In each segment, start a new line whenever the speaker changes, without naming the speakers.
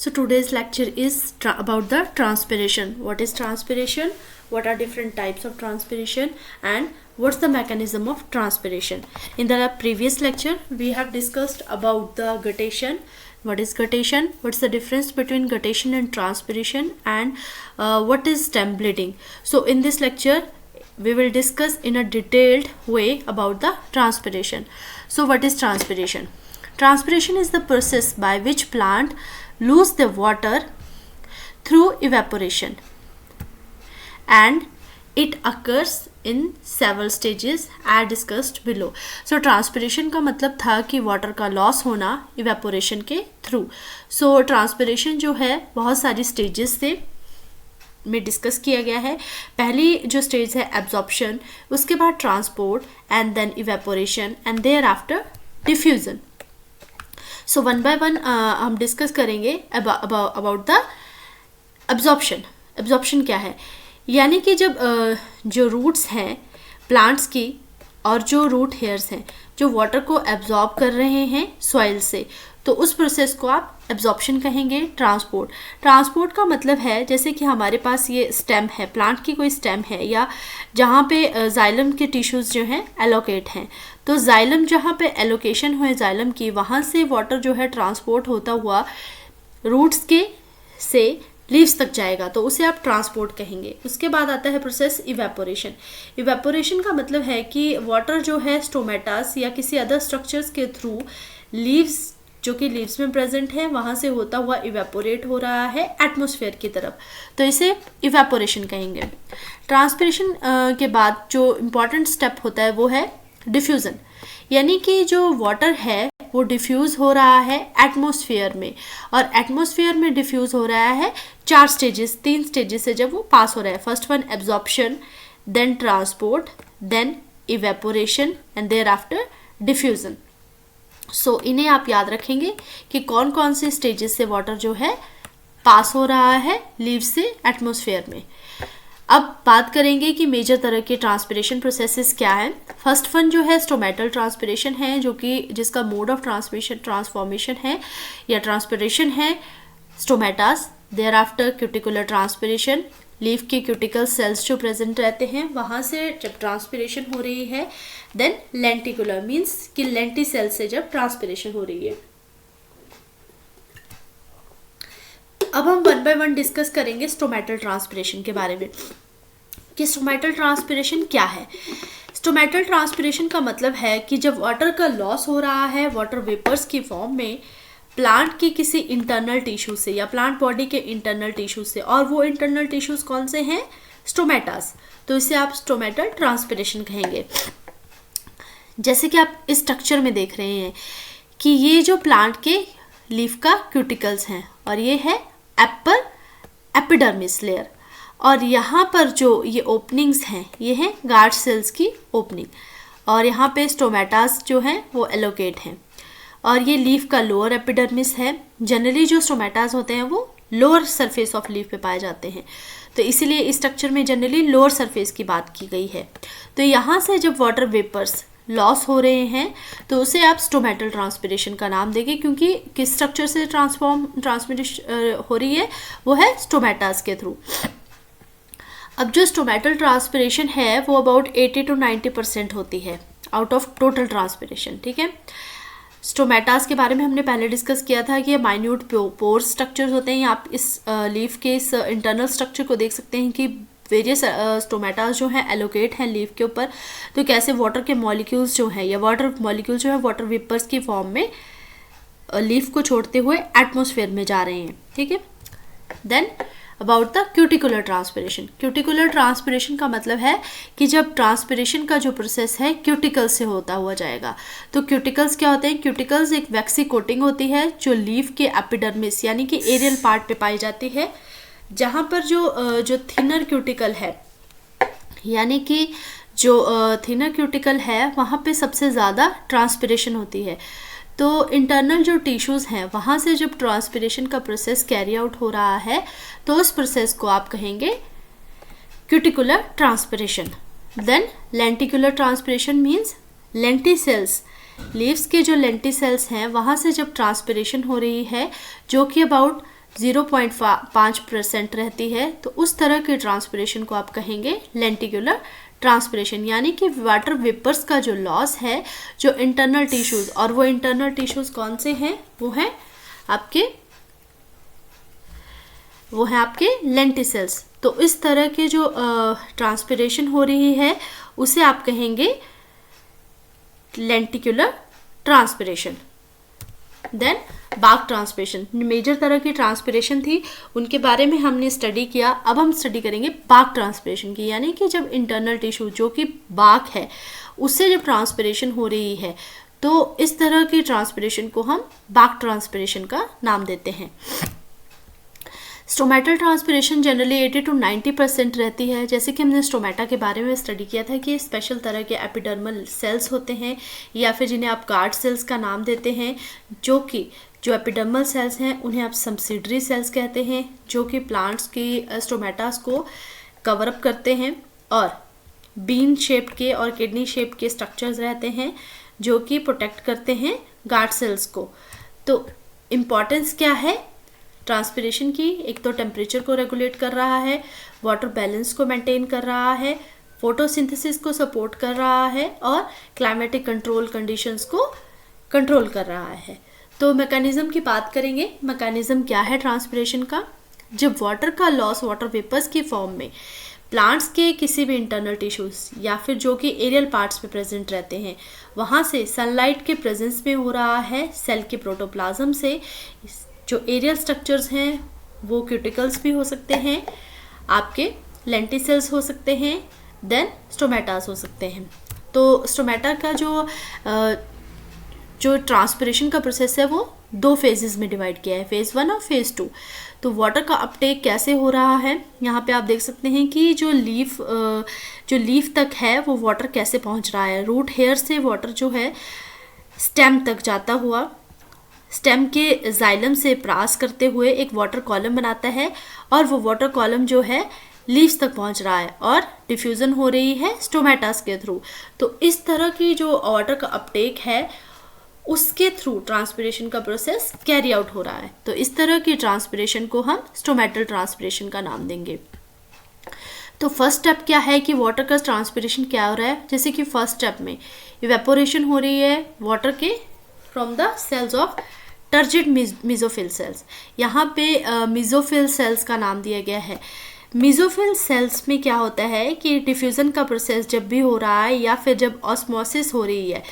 So today's lecture is about the transpiration. What is transpiration? What are different types of transpiration and what's the mechanism of transpiration? In the previous lecture we have discussed about the guttation. What is guttation? What's the difference between guttation and transpiration, and what is stem bleeding? So in this lecture we will discuss in a detailed way about the transpiration. So what is transpiration? Transpiration is the process by which plant lose the water through evaporation, and it occurs in several stages as discussed below. So transpiration का मतलब था कि water का loss होना evaporation के through. सो transpiration जो है बहुत सारी स्टेजेस से में डिस्कस किया गया है. पहली जो स्टेज है एब्जॉर्प्शन, उसके बाद transport and then evaporation and thereafter diffusion. So one by one हम डिस्कस करेंगे अबाउट द एब्जॉर्प्शन. एब्जॉर्प्शन क्या है? यानी कि जब जो रूट्स हैं प्लांट्स की और जो रूट हेयर्स हैं जो वाटर को एब्जॉर्ब कर रहे हैं सॉइल से, तो उस प्रोसेस को आप एब्जॉर्प्शन कहेंगे. ट्रांसपोर्ट का मतलब है जैसे कि हमारे पास ये स्टेम है, प्लांट की कोई स्टेम है या जहाँ पे जाइलम के टिश्यूज़ जो हैं एलोकेट हैं, तो जाइलम जहाँ पे एलोकेशन हुए जाइलम की, वहाँ से वाटर जो है ट्रांसपोर्ट होता हुआ रूट्स के से लीव्स तक जाएगा, तो उसे आप ट्रांसपोर्ट कहेंगे. उसके बाद आता है प्रोसेस इवेपोरेशन. इवेपोरेशन का मतलब है कि वाटर जो है स्टोमेटास या किसी अदर स्ट्रक्चर्स के थ्रू लीव्स जो कि लीव्स में प्रेजेंट है वहाँ से होता हुआ इवेपोरेट हो रहा है एटमॉस्फेयर की तरफ, तो इसे इवेपोरेशन कहेंगे. ट्रांसपिरेशन के बाद जो इम्पॉर्टेंट स्टेप होता है वो है डिफ्यूज़न. यानी कि जो वाटर है वो डिफ्यूज़ हो रहा है एटमॉस्फेयर में, और एटमॉस्फेयर में डिफ्यूज़ हो रहा है तीन स्टेजेस से जब वो पास हो रहा है. First one absorption, then transport, then evaporation and thereafter diffusion. So इन्हें आप याद रखेंगे कि कौन कौन से स्टेजेस से वाटर जो है पास हो रहा है लीव से एटमॉस्फेयर में. अब बात करेंगे कि मेजर तरह के ट्रांसपिरेशन प्रोसेसेस क्या है. फर्स्ट वन जो है स्टोमेटल ट्रांसपिरेशन है, जो कि जिसका मोड ऑफ ट्रांसफॉर्मेशन है या ट्रांसपिरेशन है stomatas. Thereafter cuticular transpiration, leaf के क्यूटिकल सेल्स जो प्रेजेंट रहते हैं वहाँ से जब ट्रांसपिरेशन हो रही है. देन लेंटिकुलर मीन्स कि लेंटी सेल से जब ट्रांसपिरेशन हो रही है. अब हम वन बाय वन डिस्कस करेंगे स्टोमेटल ट्रांसपिरेशन के बारे में कि स्टोमेटल ट्रांसपिरेशन क्या है. स्टोमेटल ट्रांसपिरेशन का मतलब है कि जब वाटर का लॉस हो रहा है वाटर वेपर्स की फॉर्म में प्लांट की किसी इंटरनल टिश्यू से या प्लांट बॉडी के इंटरनल टिश्यू से, और वो इंटरनल टिश्यूज कौन से हैं? स्टोमेटास. तो इसे आप स्टोमेटल ट्रांसपिरेशन कहेंगे. जैसे कि आप इस स्ट्रक्चर में देख रहे हैं कि ये जो प्लांट के लीफ का क्यूटिकल्स हैं और ये है एप्पल एपिडर्मिस लेयर, और यहाँ पर जो ये ओपनिंग्स हैं ये हैं गार्ड सेल्स की ओपनिंग, और यहाँ पे स्टोमेटास जो हैं वो एलोकेट हैं, और ये लीफ का लोअर एपिडर्मिस है. जनरली जो स्टोमेटास होते हैं वो लोअर सरफेस ऑफ लीफ पे पाए जाते हैं, तो इसीलिए इस स्ट्रक्चर में जनरली लोअर सरफेस की बात की गई है. तो यहाँ से जब वाटर वेपर्स लॉस हो रहे हैं तो उसे आप स्टोमेटल ट्रांसपिरेशन का नाम देंगे, क्योंकि किस स्ट्रक्चर से ट्रांसपिरेशन हो रही है वो है स्टोमेटास के थ्रू. अब जो स्टोमेटल ट्रांसपिरेशन है वो अबाउट 80 to 90% होती है आउट ऑफ टोटल ट्रांसपिरेशन. ठीक है, स्टोमेटास के बारे में हमने पहले डिस्कस किया था कि ये माइन्यूट पोर स्ट्रक्चर्स होते हैं. आप इस लीफ के इस इंटरनल स्ट्रक्चर को देख सकते हैं कि वेरियस स्टोमेटास जो हैं एलोकेट हैं लीफ के ऊपर, तो कैसे वाटर के मॉलिक्यूल्स जो हैं या वाटर मॉलिक्यूल जो है वाटर वेपर्स की फॉर्म में लीफ को छोड़ते हुए एटमॉस्फेयर में जा रहे हैं. ठीक है, then about the cuticular transpiration. Cuticular transpiration का मतलब है कि जब ट्रांसपिरेशन का जो प्रोसेस है क्यूटिकल से होता हुआ जाएगा. तो क्यूटिकल्स क्या होते हैं? क्यूटिकल्स एक वैक्सी कोटिंग होती है जो लीफ के एपिडर्मिस यानी कि एरियल पार्ट पे पाई जाती है, जहाँ पर जो थिनर क्यूटिकल है, यानी कि जो थिनर क्यूटिकल है वहाँ पे सबसे ज़्यादा ट्रांसपिरेशन होती है. तो इंटरनल जो टिश्यूज़ हैं वहाँ से जब ट्रांसपिरेशन का प्रोसेस कैरी आउट हो रहा है तो उस प्रोसेस को आप कहेंगे cuticular transpiration. Then lenticular transpiration means lenticels, leaves के जो लेंटी सेल्स हैं वहाँ से जब ट्रांसपिरेशन हो रही है जो कि अबाउट 0.5% रहती है, तो उस तरह के ट्रांसपिरेशन को आप कहेंगे लेंटिकुलर ट्रांसपिरेशन। यानी कि वाटर वेपर्स का जो लॉस है, जो इंटरनल टिश्यूज, और वो इंटरनल टिश्यूज कौन से हैं, वो हैं आपके लेंटिसेल्स। तो इस तरह के जो ट्रांसपिरेशन हो रही है उसे आप कहेंगे लेंटिकुलर ट्रांसपिरेशन। देन बाक ट्रांसपिरेशन, मेजर तरह की ट्रांसपिरेशन थी, उनके बारे में हमने स्टडी किया। अब हम स्टडी करेंगे बाक ट्रांसपिरेशन की, यानी कि जब इंटरनल टिश्यू जो कि बाक है उससे जब ट्रांसपिरेशन हो रही है, तो इस तरह की ट्रांसपिरेशन को हम बाक ट्रांसपिरेशन का नाम देते हैं। स्टोमेटल ट्रांसपिरेशन जनरली 80 to 90% रहती है। जैसे कि हमने स्टोमेटा के बारे में स्टडी किया था कि स्पेशल तरह के एपिडर्मल सेल्स होते हैं, या फिर जिन्हें आप गार्ड सेल्स का नाम देते हैं, जो एपिडर्मल सेल्स हैं उन्हें आप सब्सिडरी सेल्स कहते हैं, जो कि प्लांट्स की स्टोमेटास को कवर अप करते हैं, और बीन शेप के और किडनी शेप के स्ट्रक्चर्स रहते हैं जो कि प्रोटेक्ट करते हैं गार्ड सेल्स को। तो इम्पॉर्टेंस क्या है ट्रांसपिरेशन की? एक तो टेम्परेचर को रेगुलेट कर रहा है, वाटर बैलेंस को मेंटेन कर रहा है, फोटोसिंथेसिस को सपोर्ट कर रहा है, और क्लाइमेटिक कंट्रोल कंडीशंस को कंट्रोल कर रहा है। तो मैकेनिज्म की बात करेंगे। मैकेनिज्म क्या है ट्रांसपिरेशन का? जब वाटर का लॉस वाटर वेपर्स की फॉर्म में प्लांट्स के किसी भी इंटरनल टिश्यूज या फिर जो कि एरियल पार्ट्स में प्रेजेंट रहते हैं, वहाँ से सनलाइट के प्रेजेंस में हो रहा है, सेल के प्रोटोप्लाज्म से। जो एरियल स्ट्रक्चर्स हैं वो क्यूटिकल्स भी हो सकते हैं, आपके लेंटिसेल्स हो सकते हैं, देन स्टोमेटास हो सकते हैं। तो स्टोमेटा का जो ट्रांसपिरेशन का प्रोसेस है वो 2 फेजेस में डिवाइड किया है, फेज़ 1 और फेज़ 2। तो वाटर का अपटेक कैसे हो रहा है, यहाँ पे आप देख सकते हैं कि जो लीफ तक है वो वाटर कैसे पहुँच रहा है। रूट हेयर से वाटर जो है स्टेम तक जाता हुआ, स्टेम के जाइलम से पास करते हुए एक वाटर कॉलम बनाता है, और वो वाटर कॉलम जो है लीव्स तक पहुंच रहा है और डिफ्यूज़न हो रही है स्टोमेटास के थ्रू। तो इस तरह की जो वाटर का अपटेक है उसके थ्रू ट्रांसपिरेशन का प्रोसेस कैरी आउट हो रहा है। तो इस तरह की ट्रांसपिरेशन को हम स्टोमेटल ट्रांसपिरेशन का नाम देंगे। तो फर्स्ट स्टेप क्या है कि वाटर का ट्रांसपिरेशन क्या हो रहा है? जैसे कि फर्स्ट स्टेप में इवेपोरेशन हो रही है वाटर के from the cells of turgid mesophyll cells. यहाँ पे मेसोफिल सेल्स का नाम दिया गया है। मेसोफिल सेल्स में क्या होता है कि डिफ्यूज़न का प्रोसेस जब भी हो रहा है या फिर जब ऑस्मोसिस हो रही है,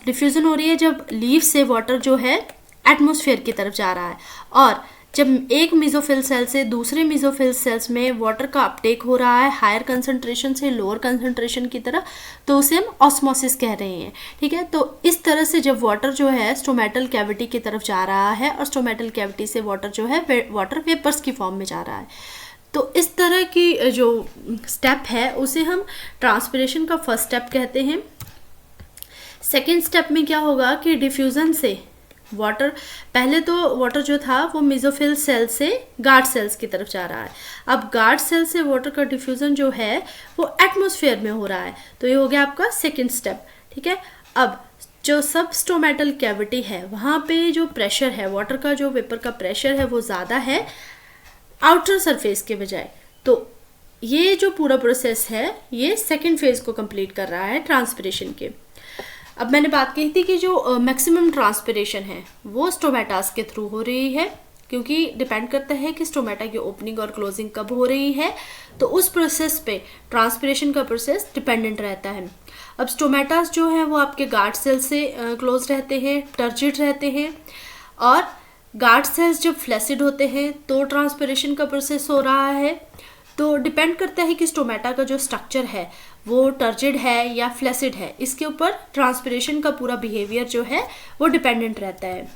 डिफ्यूज़न हो रही है जब लीफ से वाटर जो है एटमॉस्फेयर की तरफ जा रहा है, और जब एक मेसोफिल सेल से दूसरे मेसोफिल सेल्स में वाटर का अपटेक हो रहा है हायर कंसंट्रेशन से लोअर कंसंट्रेशन की तरफ, तो उसे हम ऑस्मोसिस कह रहे हैं। ठीक है, तो इस तरह से जब वाटर जो है स्टोमेटल कैविटी की तरफ जा रहा है और स्टोमेटल कैविटी से वाटर जो है वाटर वेपर्स की फॉर्म में जा रहा है, तो इस तरह की जो स्टेप है उसे हम ट्रांसपिरेशन का फर्स्ट स्टेप कहते हैं। सेकेंड स्टेप में क्या होगा कि डिफ्यूज़न से वाटर, पहले तो वाटर जो था वो मेसोफिल सेल से गार्ड सेल्स की तरफ जा रहा है, अब गार्ड सेल से वाटर का डिफ्यूज़न जो है वो एटमॉस्फेयर में हो रहा है। तो ये हो गया आपका सेकेंड स्टेप। ठीक है, अब जो सब स्टोमेटल कैविटी है वहाँ पे जो प्रेशर है, वाटर का जो वेपर का प्रेशर है वो ज़्यादा है आउटर सरफेस के बजाय। तो ये जो पूरा प्रोसेस है ये सेकेंड फेज को कंप्लीट कर रहा है ट्रांसपिरेशन के। अब मैंने बात कही थी कि जो मैक्सिमम ट्रांसपिरेशन है वो स्टोमेटास के थ्रू हो रही है, क्योंकि डिपेंड करता है कि स्टोमेटा की ओपनिंग और क्लोजिंग कब हो रही है, तो उस प्रोसेस पे ट्रांसपिरेशन का प्रोसेस डिपेंडेंट रहता है। अब स्टोमेटास जो है वो आपके गार्ड सेल से क्लोज रहते हैं, टर्जिड रहते हैं, और गार्ड सेल्स जब फ्लैसिड होते हैं तो ट्रांसपिरेशन का प्रोसेस हो रहा है। तो डिपेंड करता है कि स्टोमेटा का जो स्ट्रक्चर है वो टर्जिड है या फ्लैसिड है, इसके ऊपर ट्रांसपिरेशन का पूरा बिहेवियर जो है वो डिपेंडेंट रहता है।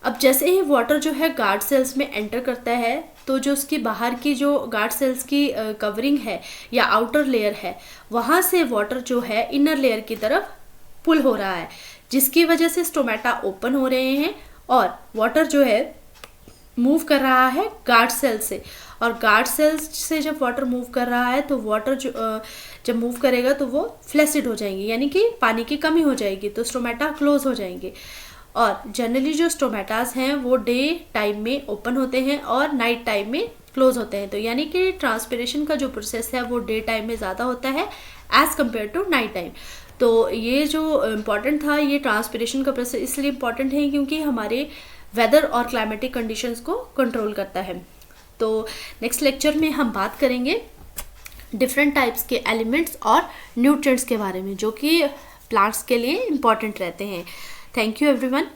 अब जैसे ही वाटर जो है गार्ड सेल्स में एंटर करता है तो जो उसकी बाहर की जो गार्ड सेल्स की कवरिंग है या आउटर लेयर है, वहाँ से वाटर जो है इनर लेयर की तरफ पुल हो रहा है, जिसकी वजह से स्टोमेटा ओपन हो रहे हैं और वाटर जो है मूव कर रहा है गार्ड सेल से, और गार्ड सेल्स से जब वाटर मूव कर रहा है तो वाटर जो जब मूव करेगा तो वो फ्लैसिड हो जाएंगे, यानी कि पानी की कमी हो जाएगी, तो स्टोमेटा क्लोज हो जाएंगे। और जनरली जो स्टोमेटाज हैं वो डे टाइम में ओपन होते हैं और नाइट टाइम में क्लोज होते हैं। तो यानी कि ट्रांसपिरेशन का जो प्रोसेस है वो डे टाइम में ज़्यादा होता है as compare to night time. तो ये जो इम्पॉर्टेंट था, ये ट्रांसपिरेशन का प्रोसेस इसलिए इम्पॉर्टेंट है क्योंकि हमारे वेदर और क्लाइमेटिक कंडीशंस को कंट्रोल करता है। तो नेक्स्ट लेक्चर में हम बात करेंगे डिफरेंट टाइप्स के एलिमेंट्स और न्यूट्रिएंट्स के बारे में जो कि प्लांट्स के लिए इम्पॉर्टेंट रहते हैं। Thank you everyone.